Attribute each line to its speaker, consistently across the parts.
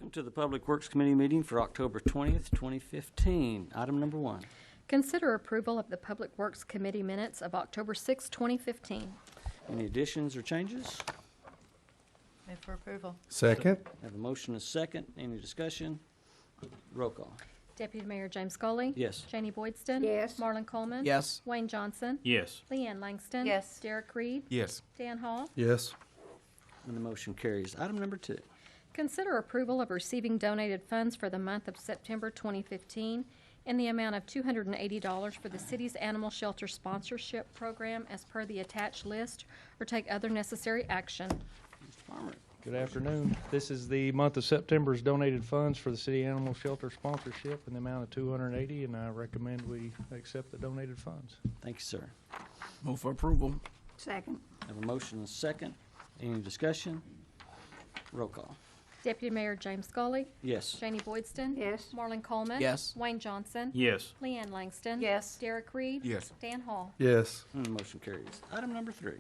Speaker 1: Welcome to the Public Works Committee meeting for October 20th, 2015. Item number 1.
Speaker 2: Consider approval of the Public Works Committee minutes of October 6, 2015.
Speaker 1: Any additions or changes?
Speaker 3: Move for approval.
Speaker 4: Second.
Speaker 1: Have a motion and a second. Any discussion? Roll call.
Speaker 2: Deputy Mayor James Scully.
Speaker 1: Yes.
Speaker 2: Janie Boydston.
Speaker 5: Yes.
Speaker 2: Marlon Coleman.
Speaker 4: Yes.
Speaker 2: Wayne Johnson.
Speaker 6: Yes.
Speaker 2: Leanne Langston.
Speaker 3: Yes.
Speaker 2: Derek Reed.
Speaker 4: Yes.
Speaker 2: Dan Hall.
Speaker 4: Yes.
Speaker 1: And the motion carries. Item number 2.
Speaker 2: Consider approval of receiving donated funds for the month of September 2015 in the amount of $280 for the city's animal shelter sponsorship program as per the attached list, or take other necessary action.
Speaker 1: Mr. Farmer.
Speaker 6: Good afternoon. This is the month of September's donated funds for the City Animal Shelter sponsorship in the amount of $280, and I recommend we accept the donated funds.
Speaker 1: Thank you, sir.
Speaker 4: Move for approval.
Speaker 5: Second.
Speaker 1: Have a motion and a second. Any discussion? Roll call.
Speaker 2: Deputy Mayor James Scully.
Speaker 1: Yes.
Speaker 2: Janie Boydston.
Speaker 5: Yes.
Speaker 2: Marlon Coleman.
Speaker 4: Yes.
Speaker 2: Wayne Johnson.
Speaker 6: Yes.
Speaker 2: Leanne Langston.
Speaker 3: Yes.
Speaker 2: Derek Reed.
Speaker 4: Yes.
Speaker 2: Dan Hall.
Speaker 4: Yes.
Speaker 1: And the motion carries. Item number 3.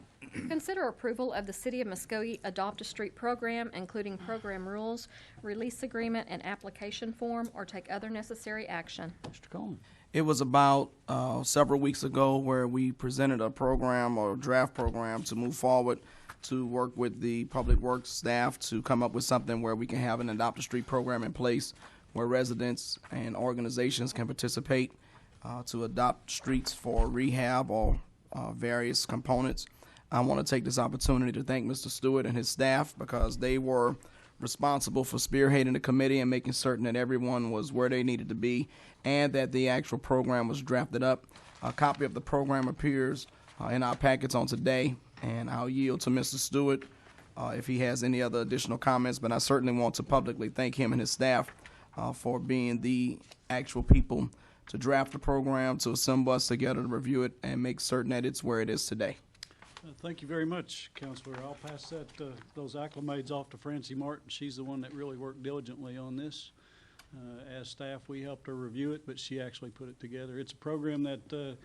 Speaker 2: Consider approval of the City of Muskogee Adopt a Street program, including program rules, release agreement, and application form, or take other necessary action.
Speaker 1: Mr. Coleman.
Speaker 7: It was about several weeks ago where we presented a program or draft program to move forward to work with the Public Works staff to come up with something where we can have an Adopt a Street program in place where residents and organizations can participate to adopt streets for rehab or various components. I want to take this opportunity to thank Mr. Stewart and his staff because they were responsible for spearheading the committee and making certain that everyone was where they needed to be and that the actual program was drafted up. A copy of the program appears in our packets on today, and I'll yield to Mr. Stewart if he has any other additional comments, but I certainly want to publicly thank him and his staff for being the actual people to draft the program, to assemble us together to review it, and make certain that it's where it is today.
Speaker 8: Thank you very much, Counselor. I'll pass those acclimates off to Francie Martin. She's the one that really worked diligently on this. As staff, we helped her review it, but she actually put it together. It's a program that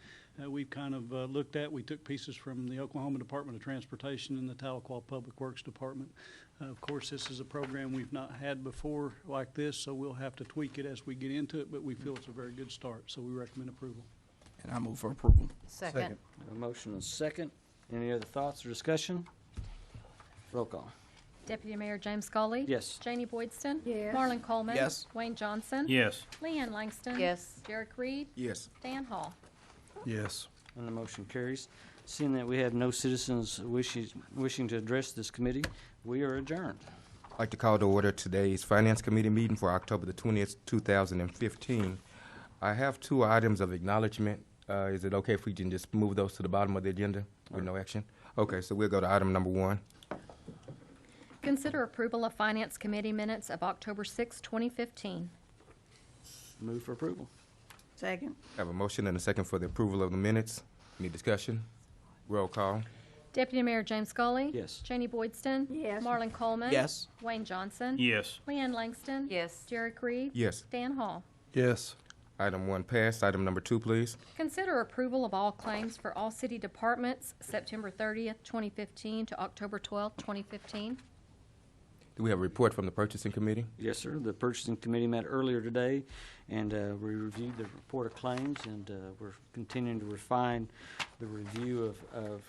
Speaker 8: we've kind of looked at. We took pieces from the Oklahoma Department of Transportation and the Tahlequah Public Works Department. Of course, this is a program we've not had before like this, so we'll have to tweak it as we get into it, but we feel it's a very good start, so we recommend approval.
Speaker 7: And I move for approval.
Speaker 3: Second.
Speaker 1: A motion and a second. Any other thoughts or discussion? Roll call.
Speaker 2: Deputy Mayor James Scully.
Speaker 1: Yes.
Speaker 2: Janie Boydston.
Speaker 5: Yes.
Speaker 2: Marlon Coleman.
Speaker 7: Yes.
Speaker 2: Wayne Johnson.
Speaker 6: Yes.
Speaker 2: Leanne Langston.
Speaker 3: Yes.
Speaker 2: Derek Reed.
Speaker 4: Yes.
Speaker 2: Dan Hall.
Speaker 4: Yes.
Speaker 1: And the motion carries. Seeing that we have no citizens wishing to address this committee, we are adjourned.
Speaker 9: I'd like to call to order today's Finance Committee meeting for October the 20th, 2015. I have 2 items of acknowledgement. Is it okay if we can just move those to the bottom of the agenda with no action? Okay, so we'll go to item number 1.
Speaker 2: Consider approval of Finance Committee minutes of October 6, 2015.
Speaker 1: Move for approval.
Speaker 5: Second.
Speaker 9: I have a motion and a second for the approval of the minutes. Any discussion? Roll call.
Speaker 2: Deputy Mayor James Scully.
Speaker 1: Yes.
Speaker 2: Janie Boydston.
Speaker 5: Yes.
Speaker 2: Marlon Coleman.
Speaker 7: Yes.
Speaker 2: Wayne Johnson.
Speaker 6: Yes.
Speaker 2: Leanne Langston.
Speaker 3: Yes.
Speaker 2: Derek Reed.
Speaker 9: Yes.
Speaker 2: Dan Hall.
Speaker 4: Yes.
Speaker 9: Item 1 passed. Item number 2, please.
Speaker 2: Consider approval of all claims for all city departments, September 30th, 2015 to October 12th, 2015.
Speaker 9: Do we have a report from the Purchasing Committee?
Speaker 1: Yes, sir. The purchasing committee met earlier today, and we reviewed the report of claims, and we're continuing to refine the review of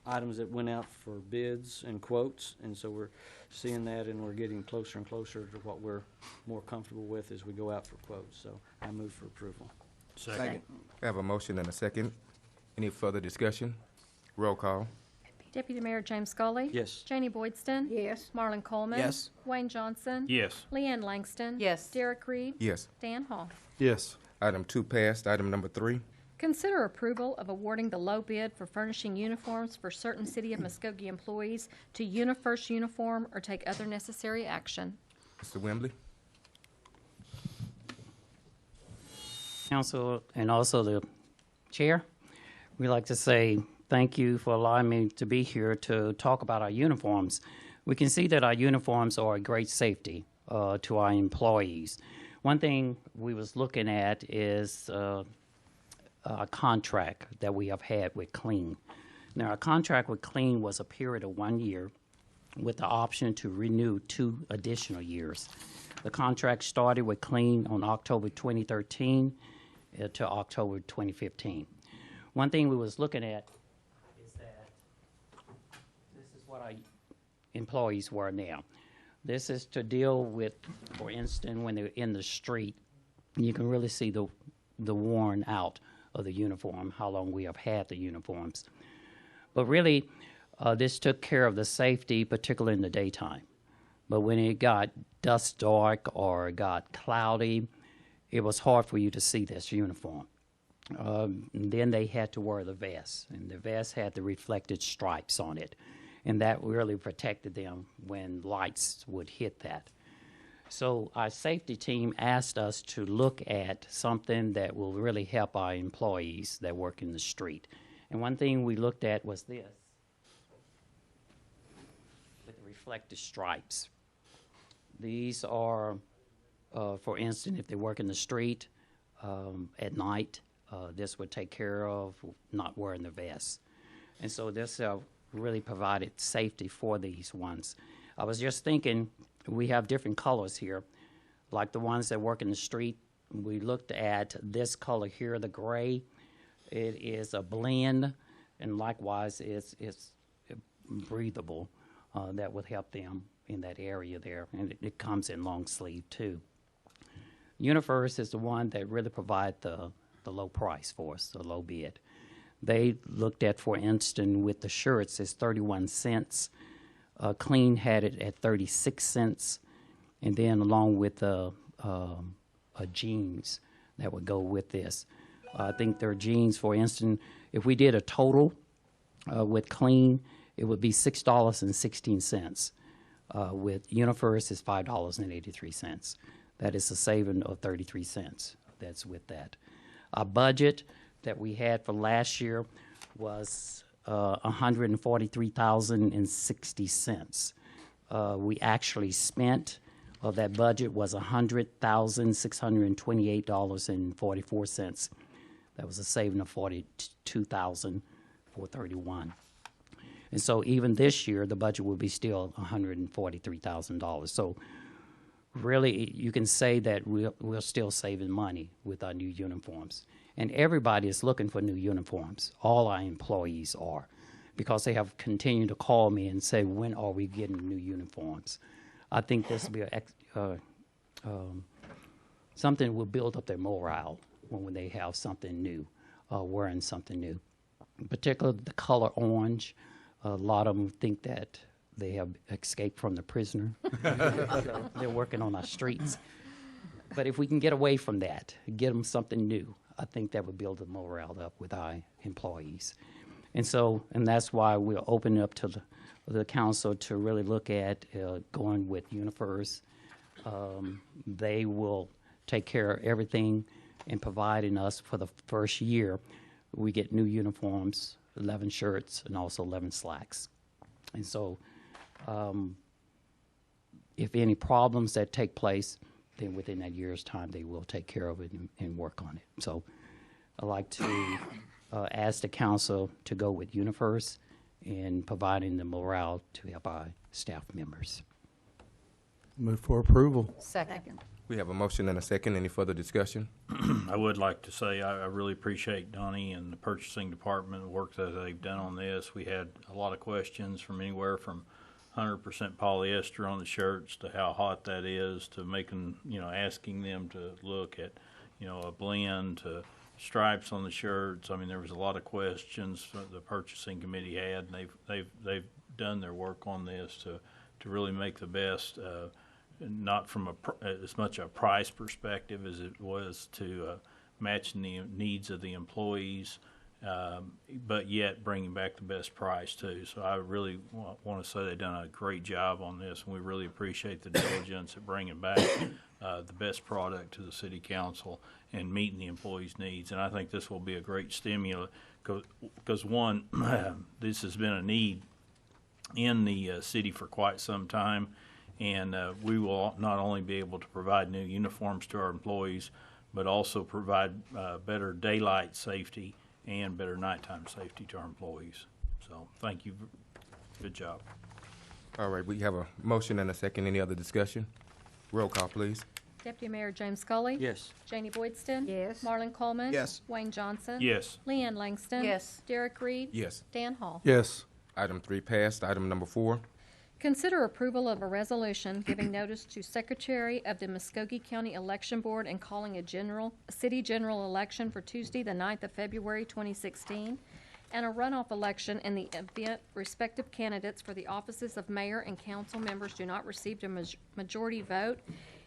Speaker 1: items that went out for bids and quotes, and so we're seeing that, and we're getting closer and closer to what we're more comfortable with as we go out for quotes. So I move for approval.
Speaker 7: Second.
Speaker 9: I have a motion and a second. Any further discussion? Roll call.
Speaker 2: Deputy Mayor James Scully.
Speaker 1: Yes.
Speaker 2: Janie Boydston.
Speaker 5: Yes.
Speaker 2: Marlon Coleman.
Speaker 7: Yes.
Speaker 2: Wayne Johnson.
Speaker 6: Yes.
Speaker 2: Leanne Langston.
Speaker 3: Yes.
Speaker 2: Derek Reed.
Speaker 9: Yes.
Speaker 2: Dan Hall.
Speaker 4: Yes.
Speaker 9: Item 2 passed. Item number 3.
Speaker 2: Consider approval of awarding the low bid for furnishing uniforms for certain City of Muskogee employees to UniFirst Uniform, or take other necessary action.
Speaker 9: Mr. Wembley?
Speaker 10: Council and also the chair, we'd like to say thank you for allowing me to be here to talk about our uniforms. We can see that our uniforms are a great safety to our employees. One thing we was looking at is a contract that we have had with Clean. Now, our contract with Clean was a period of 1 year, with the option to renew 2 additional years. The contract started with Clean on October 2013 to October 2015. One thing we was looking at is that this is what our employees were now. This is to deal with, for instance, when they're in the street, you can really see the worn out of the uniform, how long we have had the uniforms. But really, this took care of the safety, particularly in the daytime. But when it got dusk dark or got cloudy, it was hard for you to see this uniform. Then they had to wear the vest, and the vest had the reflected stripes on it, and that really protected them when lights would hit that. So our safety team asked us to look at something that will really help our employees that work in the street. And one thing we looked at was this, with the reflective stripes. These are, for instance, if they work in the street at night, this would take care of not wearing the vest. And so this really provided safety for these ones. I was just thinking, we have different colors here, like the ones that work in the street. We looked at this color here, the gray. It is a blend, and likewise, it's breathable. That would help them in that area there, and it comes in long sleeve too. UniFirst is the one that really provide the low price for us, the low bid. They looked at, for instance, with the shirts, it's 31 cents. Clean had it at 36 cents, and then along with jeans that would go with this. I think their jeans, for instance, if we did a total with Clean, it would be $6.16. With UniFirst, it's $5.83. That is a saving of 33 cents. That's with that. Our budget that we had for last year was $143,060. We actually spent of that budget was $100,628.44. That was a saving of $42,431. And so even this year, the budget will be still $143,000. So really, you can say that we're still saving money with our new uniforms. And everybody is looking for new uniforms. All our employees are, because they have continued to call me and say, when are we getting new uniforms? I think this will be something that will build up their morale when they have something new, wearing something new. Particularly the color orange. A lot of them think that they have escaped from the prisoner. So they're working on our streets. But if we can get away from that, get them something new, I think that would build the morale up with our employees. And that's why we're opening up to the council to really look at going with UniFirst. They will take care of everything and providing us for the first year. We get new uniforms, 11 shirts, and also 11 slacks. And so if any problems that take place, then within that year's time, they will take care of it and work on it. So I'd like to ask the council to go with UniFirst in providing the morale to help our staff members.
Speaker 4: Move for approval.
Speaker 3: Second.
Speaker 9: We have a motion and a second. Any further discussion?
Speaker 5: I would like to say I really appreciate Donnie and the purchasing department, the work that they've done on this. We had a lot of questions from anywhere from 100% polyester on the shirts to how hot that is, to making, asking them to look at, a blend, to stripes on the shirts. I mean, there was a lot of questions the purchasing committee had, and they've done their work on this to really make the best, not from as much a price perspective as it was to matching the needs of the employees, but yet bringing back the best price too. So I really want to say they've done a great job on this, and we really appreciate the diligence of bringing back the best product to the city council and meeting the employees' needs. And I think this will be a great stimulus because one, this has been a need in the city for quite some time, and we will not only be able to provide new uniforms to our employees, but also provide better daylight safety and better nighttime safety to our employees. So thank you. Good job.
Speaker 9: All right, we have a motion and a second. Any other discussion? Roll call, please.
Speaker 2: Deputy Mayor James Scully.
Speaker 1: Yes.
Speaker 2: Janie Boydston.
Speaker 3: Yes.
Speaker 2: Marlon Coleman.
Speaker 7: Yes.
Speaker 2: Wayne Johnson.
Speaker 5: Yes.
Speaker 2: Leanne Langston.
Speaker 3: Yes.
Speaker 2: Derek Reed.
Speaker 9: Yes.
Speaker 2: Dan Hall.
Speaker 4: Yes.
Speaker 9: Item 3 passed. Item number 4.
Speaker 2: Consider approval of a resolution giving notice to Secretary of the Muskogee County Election Board and calling a city general election for Tuesday, the 9th of February, 2016, and a runoff election in the event respective candidates for the offices of mayor and council members do not receive a majority vote,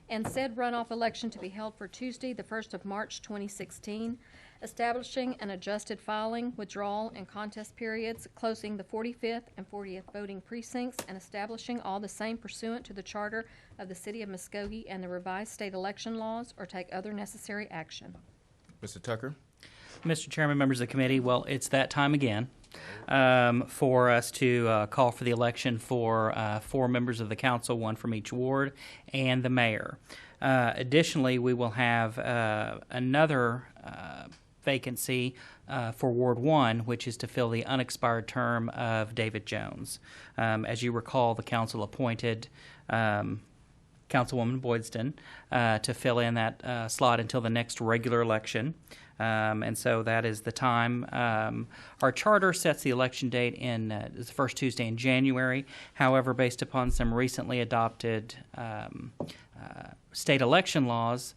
Speaker 2: and said runoff election to be held for Tuesday, the 1st of March, 2016, establishing an adjusted filing, withdrawal, and contest periods, closing the 45th and 40th voting precincts, and establishing all the same pursuant to the charter of the City of Muskogee and the revised state election laws, or take other necessary action.
Speaker 9: Mr. Tucker?
Speaker 11: Mr. Chairman, members of the committee, well, it's that time again for us to call for the election for 4 members of the council, 1 from each ward, and the mayor. Additionally, we will have another vacancy for Ward 1, which is to fill the unexpired term of David Jones. As you recall, the council appointed Councilwoman Boydston to fill in that slot until the next regular election. And so that is the time. Our charter sets the election date in the first Tuesday in January. However, based upon some recently adopted state election laws,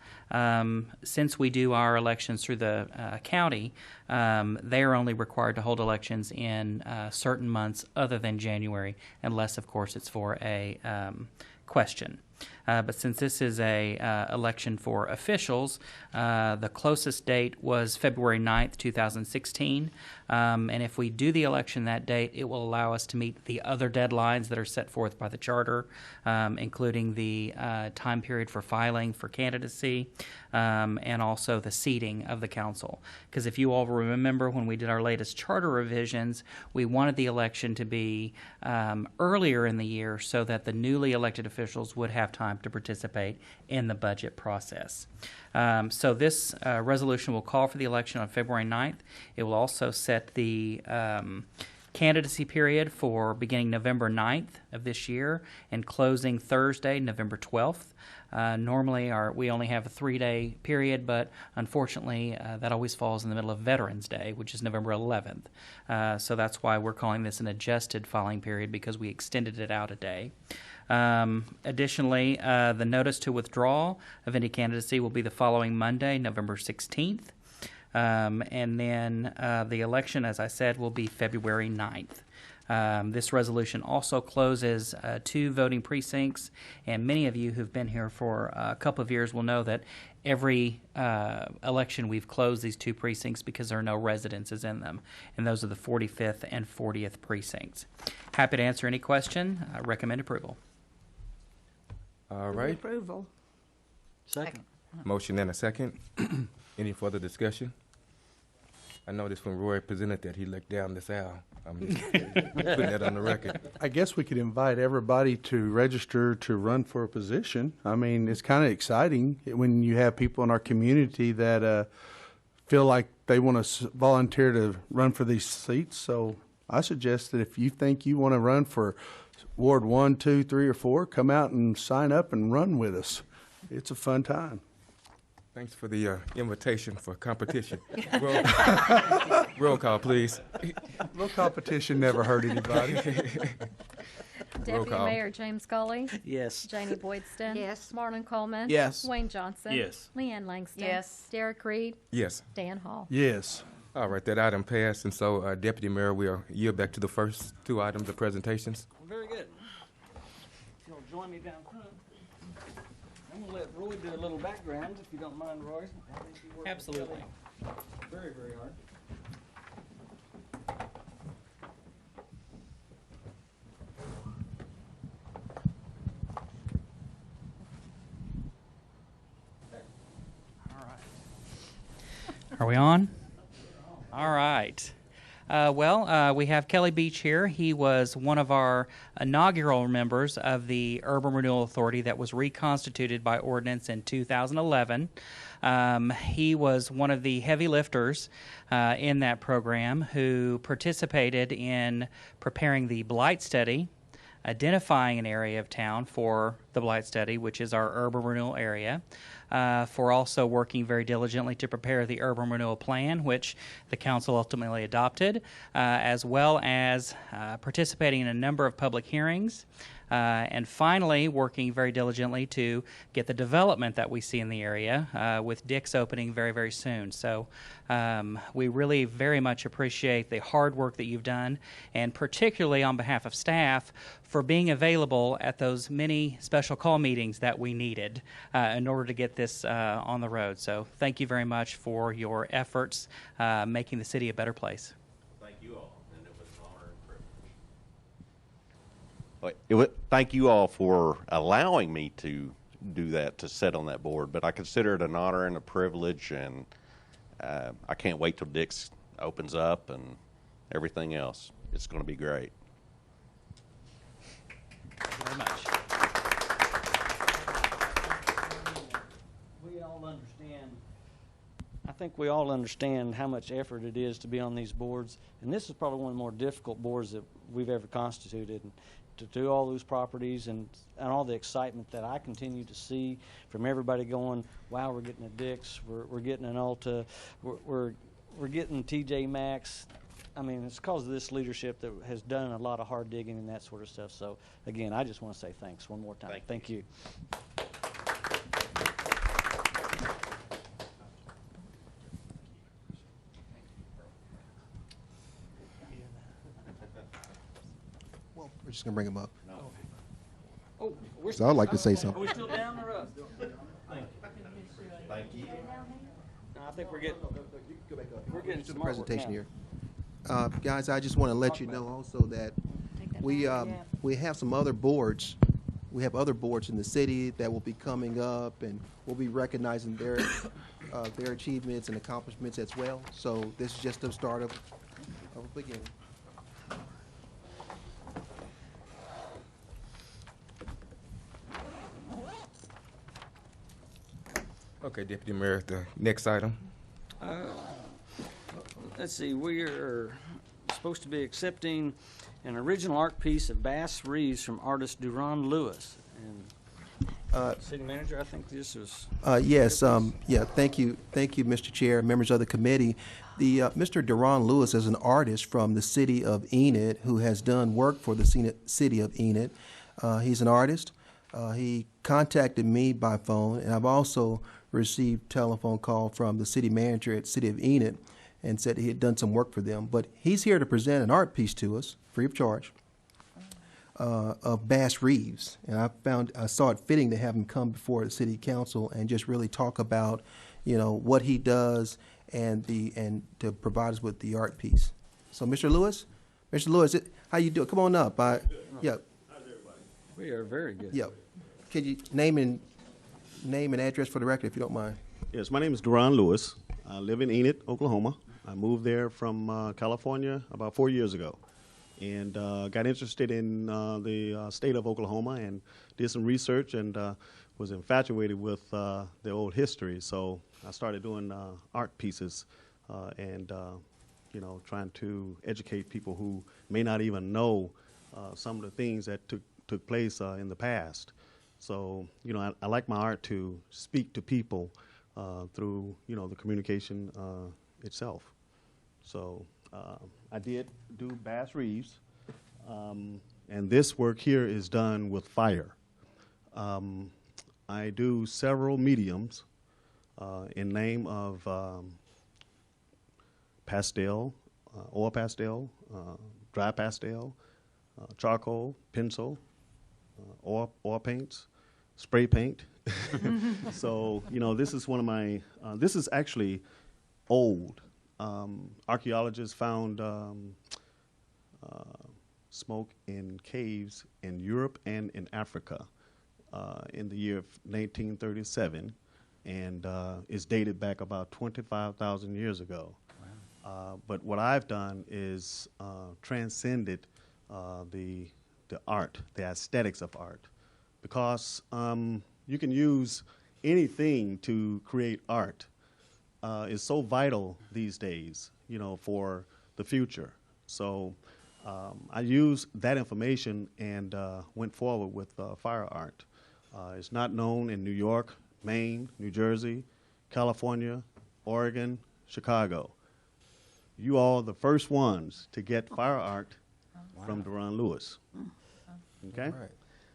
Speaker 11: since we do our elections through the county, they are only required to hold elections in certain months other than January, unless, of course, it's for a question. But since this is a election for officials, the closest date was February 9th, 2016. And if we do the election that date, it will allow us to meet the other deadlines that are set forth by the charter, including the time period for filing for candidacy, and also the seating of the council. Because if you all remember, when we did our latest charter revisions, we wanted the election to be earlier in the year so that the newly elected officials would have time to participate in the budget process. So this resolution will call for the election on February 9th. It will also set the candidacy period for beginning November 9th of this year and closing Thursday, November 12th. Normally we only have a 3-day period, but unfortunately that always falls in the middle of Veterans Day, which is November 11th. So that's why we're calling this an adjusted filing period, because we extended it out a day. Additionally, the notice to withdraw of any candidacy will be the following Monday, November 16th. And then the election, as I said, will be February 9th. This resolution also closes 2 voting precincts, and many of you who've been here for a couple of years will know that every election we've closed these 2 precincts because there are no residences in them, and those are the 45th and 40th precincts. Happy to answer any question. I recommend approval.
Speaker 9: All right.
Speaker 3: Approval.
Speaker 1: Second.
Speaker 9: Motion and a second. Any further discussion? I noticed when Roy presented that he looked down this aisle. I'm just putting that on the record.
Speaker 4: I guess we could invite everybody to register to run for a position. I mean, it's kind of exciting when you have people in our community that feel like they want to volunteer to run for these seats. So I suggest that if you think you want to run for Ward 1, 2, 3, or 4, come out and sign up and run with us. It's a fun time.
Speaker 9: Thanks for the invitation for competition. Roll call, please.
Speaker 4: No competition never hurt anybody.
Speaker 2: Deputy
Speaker 9: call.
Speaker 2: Mayor James Scully.
Speaker 1: Yes.
Speaker 2: Janie Boydston.
Speaker 3: Yes.
Speaker 2: Marlon Coleman.
Speaker 7: Yes.
Speaker 2: Wayne Johnson.
Speaker 5: Yes.
Speaker 2: Leanne Langston.
Speaker 3: Yes.
Speaker 2: Derek Reed.
Speaker 9: Yes.
Speaker 2: Dan Hall.
Speaker 4: Yes.
Speaker 9: All right, that item passed, and so, Deputy Mayor, we'll yield back to the first 2 items of presentations.
Speaker 1: Very good. If you'll join me down front, I'm going to let Roy do a little background, if you don't mind, Roy. I think you worked with
Speaker 11: Absolutely.
Speaker 1: Kelly very, very hard.
Speaker 11: Are we on? All right. We have Kelly Beach here. He was one of our inaugural members of the Urban Renewal Authority that was reconstituted by ordinance in 2011. He was one of the heavy lifters in that program who participated in preparing the blight study identifying an area of town for the blight study, which is our urban renewal area, for also working very diligently to prepare the urban renewal plan, which the council ultimately adopted, as well as participating in a number of public hearings, and finally working very diligently to get the development that we see in the area, with Dick's opening very, very soon. So we really very much appreciate the hard work that you've done, and particularly on behalf of staff for being available at those many special call meetings that we needed in order to get this on the road. So thank you very much for your efforts making the city a better place.
Speaker 12: Thank you all, and it was an honor and privilege. Thank you all for allowing me to do that, to sit on that board, but I consider it an honor and a privilege, and I can't wait till Dick's opens up and everything else. It's going to be great.
Speaker 11: Thank you very much.
Speaker 1: We all understand, I think we all understand how much effort it is to be on these boards, and this is probably one of the more difficult boards that we've ever constituted. And to do all those properties and all the excitement that I continue to see from everybody going, wow, we're getting a Dick's, we're getting an Ulta, we're getting TJ Maxx. I mean, it's because of this leadership that has done a lot of hard digging and that sort of stuff. So, again, I just want to say thanks one more time. Thank you.
Speaker 13: Well, we're just going to bring him up.
Speaker 1: Oh,
Speaker 13: So I'd like to say something.
Speaker 1: Are we still down or up?
Speaker 12: Thank you.
Speaker 1: No, I think we're getting
Speaker 13: We're
Speaker 1: getting
Speaker 13: to the
Speaker 1: some artwork
Speaker 13: presentation
Speaker 1: now.
Speaker 13: here. Guys, I just want to let you know also that we have some other boards. We have other boards in the city that will be coming up, and we'll be recognizing their achievements and accomplishments as well. So this is just the start of a beginning.
Speaker 9: Okay, Deputy Mayor, the next item.
Speaker 1: Let's see, we are supposed to be accepting an original art piece of Bass Reeves from artist Duron Lewis. And City Manager, I think this was...
Speaker 13: Yes, yeah, thank you, Mr. Chair, members of the committee. Mr. Duron Lewis is an artist from the city of Enid who has done work for the city of Enid. He's an artist. He contacted me by phone, and I've also received telephone call from the city manager at City of Enid and said he had done some work for them. But he's here to present an art piece to us, free of charge, of Bass Reeves. And I saw it fitting to have him come before the city council and just really talk about, what he does and to provide us with the art piece. So, Mr. Lewis, how you doing? Come on up. Yeah.
Speaker 12: How's everybody?
Speaker 1: We are very good.
Speaker 13: Yeah. Could you name and address for the record, if you don't mind?
Speaker 14: Yes, my name is Duron Lewis. I live in Enid, Oklahoma. I moved there from California about 4 years ago, and got interested in the state of Oklahoma and did some research and was infatuated with the old history. So I started doing art pieces and trying to educate people who may not even know some of the things that took place in the past. So, I like my art to speak to people through, the communication itself. So I did do Bass Reeves, and this work here is done with fire. I do several mediums in name of pastel, oil pastel, dry pastel, charcoal, pencil, oil paints, spray paint. So, this is one of my, this is actually old. Archaeologists found smoke in caves in Europe and in Africa in the year of 1937, and is dated back about 25,000 years ago. Wow. But what I've done is transcended the art, the aesthetics of art, because you can use anything to create art. Is so vital these days, for the future. So I used that information and went forward with fire art. It's not known in New York, Maine, New Jersey, California, Oregon, Chicago. You all are the first ones to get fire art from Deron Lewis. Okay?
Speaker 13: All right.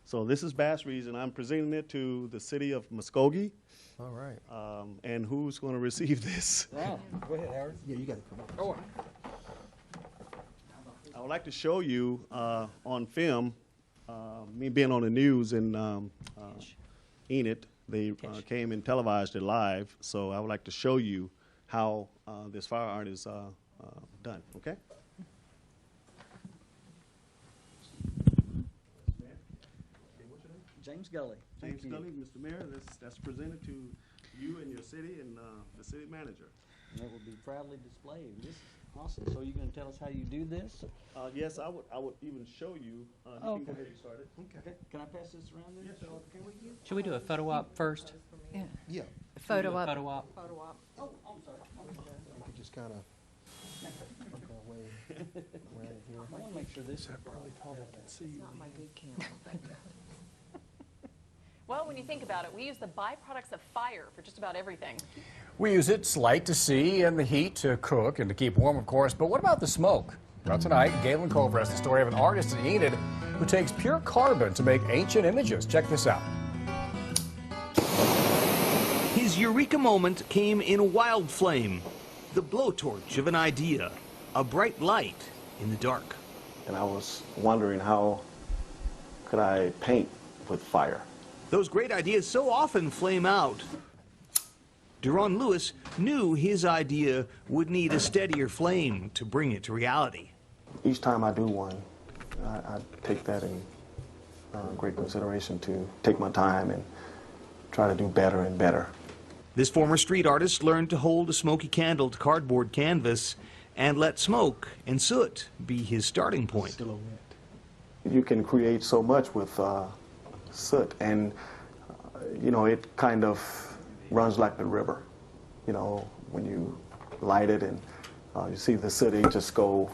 Speaker 14: So this is Bass Reason. I'm presenting it to the city of Muskogee.
Speaker 13: All right.
Speaker 14: And who's going to receive this?
Speaker 1: Wow. Go ahead, Howard.
Speaker 13: Yeah, you got to come up.
Speaker 1: Oh,
Speaker 14: I would like to show you on film, me being on the news in Enid. They came and televised it live, so I would like to show you how this fire art is done, okay?
Speaker 1: James Gully.
Speaker 14: James Gully, Mr. Mayor, that's presented to you and your city and the city manager.
Speaker 1: And it will be proudly displayed. This is awesome. So you're going to tell us how you do this?
Speaker 14: Yes, I would even show you. You can go ahead and start it.
Speaker 1: Okay. Can I pass this around then?
Speaker 14: Yes, sir.
Speaker 11: Should we do a photo op first?
Speaker 3: Yeah.
Speaker 13: Yeah.
Speaker 3: Photo
Speaker 11: Do a
Speaker 3: op.
Speaker 11: Photo op.
Speaker 1: Oh, I'm sorry.
Speaker 13: You could just kind of work our way around here.
Speaker 1: I want to make sure this.
Speaker 15: Well, when you think about it, we use the byproducts of fire for just about everything.
Speaker 16: We use its light to see and the heat to cook and to keep warm, of course. But what about the smoke? Well, tonight, Galen Culver has the story of an artist in Enid who takes pure carbon to make ancient images. Check this out.
Speaker 17: His eureka moment came in wild flame, the blowtorch of an idea, a bright light in the dark.
Speaker 14: And I was wondering how could I paint with fire?
Speaker 17: Those great ideas so often flame out. Deron Lewis knew his idea would need a steadier flame to bring it to reality.
Speaker 14: Each time I do one, I take that in great consideration to take my time and try to do better and better.
Speaker 17: This former street artist learned to hold a smoky candle to cardboard canvas and let smoke and soot be his starting point.
Speaker 14: You can create so much with soot, and you know, it kind of runs like the river. You know, when you light it and you see the city just go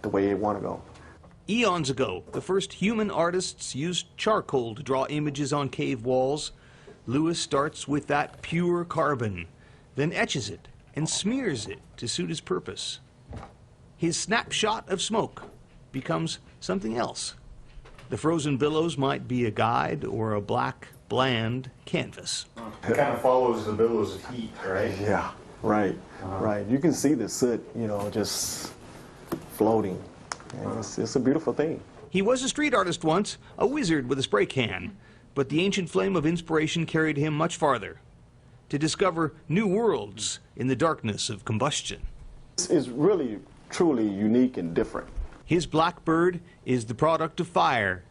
Speaker 14: the way it want to go.
Speaker 17: Eons ago, the first human artists used charcoal to draw images on cave walls. Lewis starts with that pure carbon, then etches it and smears it to suit his purpose. His snapshot of smoke becomes something else. The frozen billows might be a guide or a black, bland canvas.
Speaker 14: It kind of follows the billows of heat, right? Yeah, right, right. You can see the soot, you know, just floating. And it's a beautiful thing.
Speaker 17: He was a street artist once, a wizard with a spray can, but the ancient flame of inspiration carried him much farther, to discover new worlds in the darkness of combustion.
Speaker 14: It's really, truly unique and different.
Speaker 17: His blackbird is the product of fire,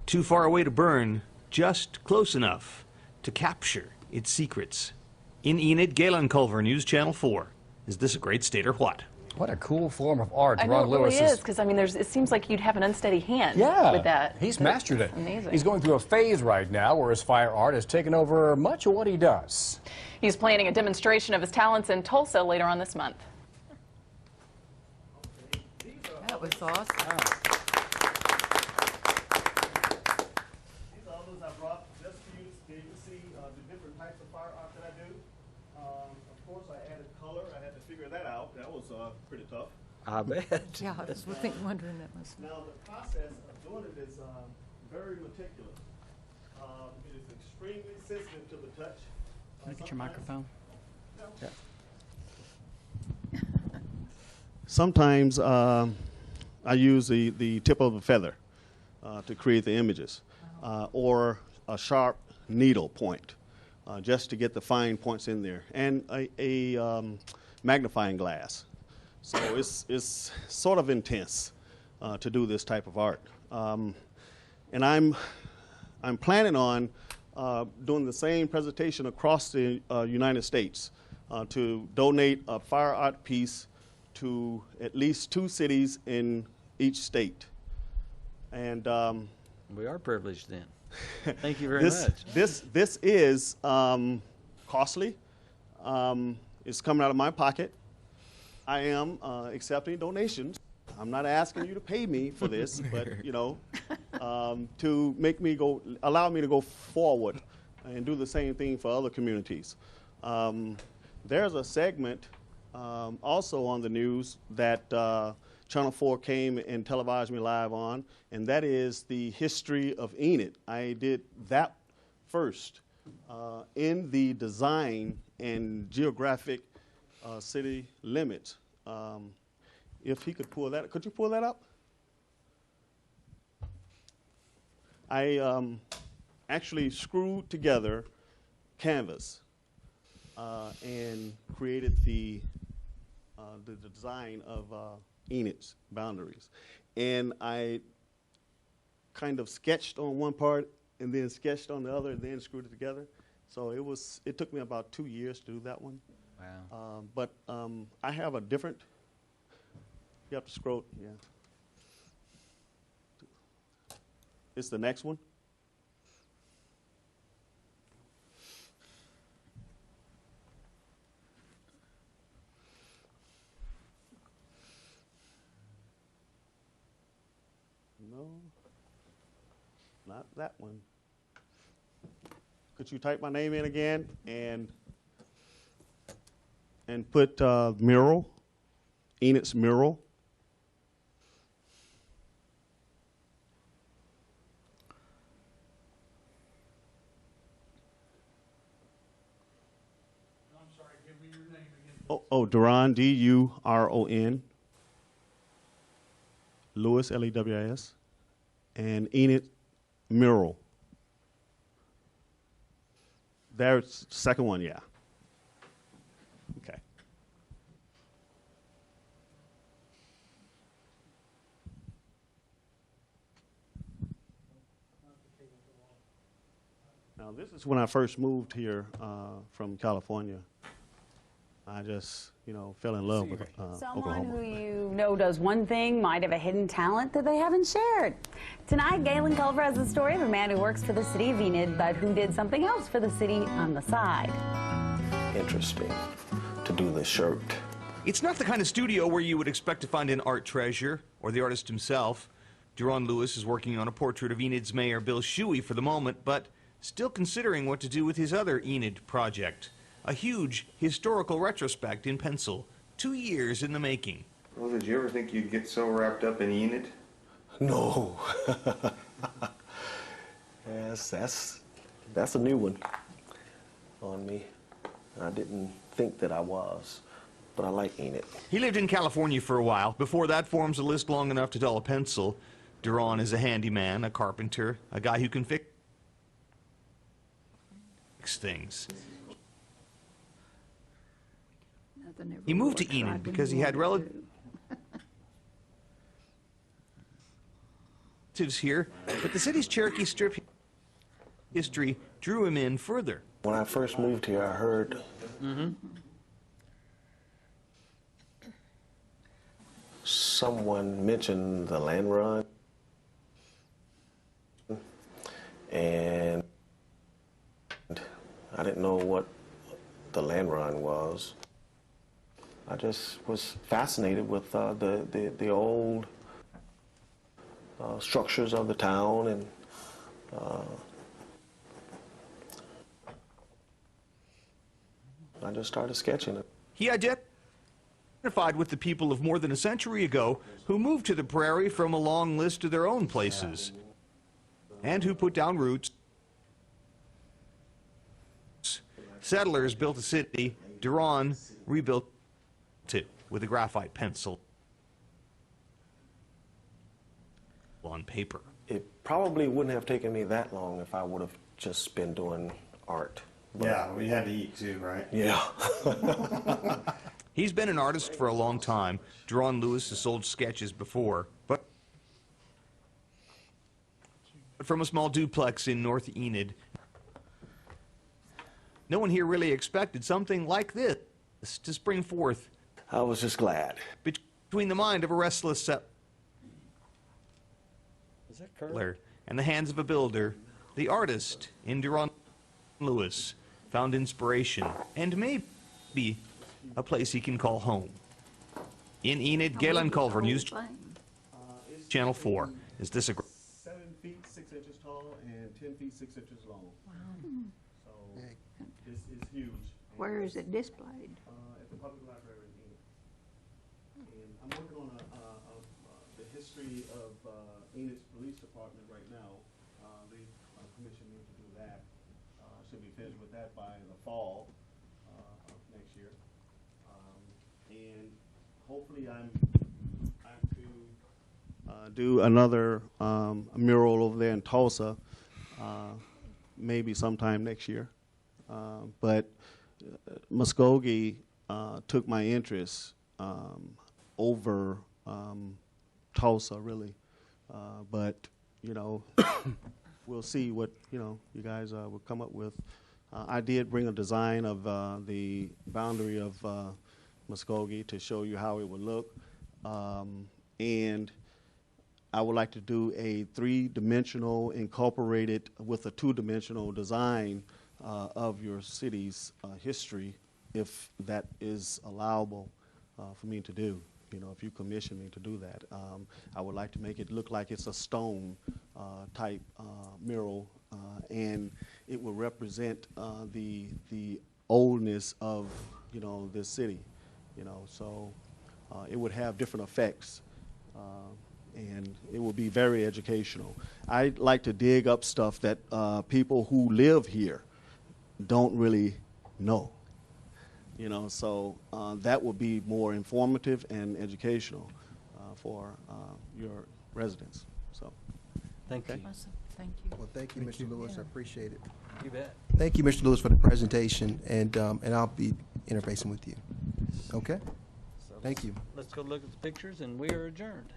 Speaker 17: too far away to burn, just close enough to capture its secrets. In Enid, Galen Culver, News Channel 4. Is this a great state or what?
Speaker 16: What a cool form of art.
Speaker 15: I know
Speaker 16: Ron
Speaker 15: it
Speaker 16: Lewis
Speaker 15: really is, because I mean, it seems like you'd have an unsteady hand with that.
Speaker 16: He's mastered it.
Speaker 15: Amazing.
Speaker 16: He's going through a phase right now where his fire art has taken over much of what he does.
Speaker 15: He's planning a demonstration of his talents in Tulsa later on this month.
Speaker 3: That was awesome.
Speaker 14: These are others I brought just for you to be able to see the different types of fire art that I do. Of course, I added color. I had to figure that out. That was pretty tough.
Speaker 1: I bet.
Speaker 3: Yeah, I was wondering that was.
Speaker 14: Now, the process of doing it is very meticulous. It is extremely sensitive to the touch.
Speaker 11: Look at your microphone.
Speaker 14: Sometimes I use the tip of a feather to create the images, or a sharp needle point, just to get the fine points in there, and a magnifying glass. So it's sort of intense to do this type of art, and I'm planning on doing the same presentation across the United States to donate a fire art piece to at least 2 cities in each state. And
Speaker 1: We are privileged then. Thank you very much.
Speaker 14: This is costly. It's coming out of my pocket. I am accepting donations. I'm not asking you to pay me for this, but, you know, to make me allow me to go forward and do the same thing for other communities. There's a segment also on the news that Channel 4 came and televised me live on, and that is the history of Enid. I did that first in the design and geographic city limits. If he could pull that, could you pull that up? I actually screwed together canvas and created the design of Enid's boundaries. And I kind of sketched on one part and then sketched on the other and then screwed it together. So it took me about 2 years to do that one.
Speaker 1: Wow.
Speaker 14: But I have a different, you have to scroll, yeah. It's the next one. No, not that one. Could you type my name in again and put mural, Enid's mural?
Speaker 8: I'm sorry, give me your name again.
Speaker 14: Oh, Duron, D-U-R-O-N, Lewis, L-E-W-I-S, and Enid mural. There's the second one, yeah. Okay. Now, this is when I first moved here from California. I just, you know, fell in love with
Speaker 18: Someone
Speaker 14: Oklahoma.
Speaker 18: who you know does one thing might have a hidden talent that they haven't shared. Tonight, Galen Culver has the story of a man who works for the city of Enid, but who did something else for the city on the side.
Speaker 19: Interesting to do the shirt.
Speaker 17: It's not the kind of studio where you would expect to find an art treasure or the artist himself. Duron Lewis is working on a portrait of Enid's mayor, Bill Shuey, for the moment, but still considering what to do with his other Enid project. A huge historical retrospect in pencil, 2 years in the making.
Speaker 9: Well, did you ever think you'd get so wrapped up in Enid?
Speaker 19: No. Yes, that's a new one on me. I didn't think that I was, but I like Enid.
Speaker 17: He lived in California for a while. Before that forms a list long enough to dull a pencil. Duron is a handyman, a carpenter, a guy who can fix things. He moved to Enid because he had relatives here, but the city's Cherokee Strip history drew him in further.
Speaker 19: When I first moved here, I heard someone mention the land run, and I didn't know what the land run was. I just was fascinated with the old structures of the town, and I just started sketching it.
Speaker 17: He identified with the people of more than a century ago who moved to the prairie from a long list of their own places and who put down roots. Settlers built a city. Duron rebuilt it with a graphite pencil on paper.
Speaker 19: It probably wouldn't have taken me that long if I would have just been doing art. But
Speaker 9: Yeah, we had to eat too, right?
Speaker 19: yeah.
Speaker 17: He's been an artist for a long time. Duron Lewis has sold sketches before, but from a small duplex in North Enid. No one here really expected something like this to spring forth.
Speaker 19: I was just glad.
Speaker 17: Between the mind of a restless settler and the hands of a builder, the artist in Duron Lewis found inspiration and maybe a place he can call home. In Enid, Galen Culver, News Channel 4. Is this a
Speaker 14: 7 feet 6 inches tall and 10 feet 6 inches long. So this is huge.
Speaker 20: Where is it displayed?
Speaker 14: At the public library in Enid. And I'm working on the history of Enid's police department right now. They commissioned me to do that. Should be finished with that by the fall of next year. And hopefully I'm to do another mural over there in Tulsa, maybe sometime next year. But Muskogee took my interest over Tulsa, really. But, you know, we'll see what, you guys will come up with. I did bring a design of the boundary of Muskogee to show you how it would look. And I would like to do a 3-dimensional incorporated with a 2-dimensional design of your city's history, if that is allowable for me to do. If you commission me to do that. I would like to make it look like it's a stone type mural, and it will represent the oldness of this city. So it would have different effects. And it will be very educational. I like to dig up stuff that people who live here don't really know. So that will be more informative and educational for your residents. So,
Speaker 1: thank you.
Speaker 3: Awesome. Thank you.
Speaker 13: Well, thank you, Mr. Lewis. I appreciate it.
Speaker 1: You bet.
Speaker 13: Thank you, Mr. Lewis, for the presentation, and I'll be interfacing with you. Okay?
Speaker 1: So
Speaker 13: Thank you.
Speaker 1: Let's go look at the pictures, and we are adjourned.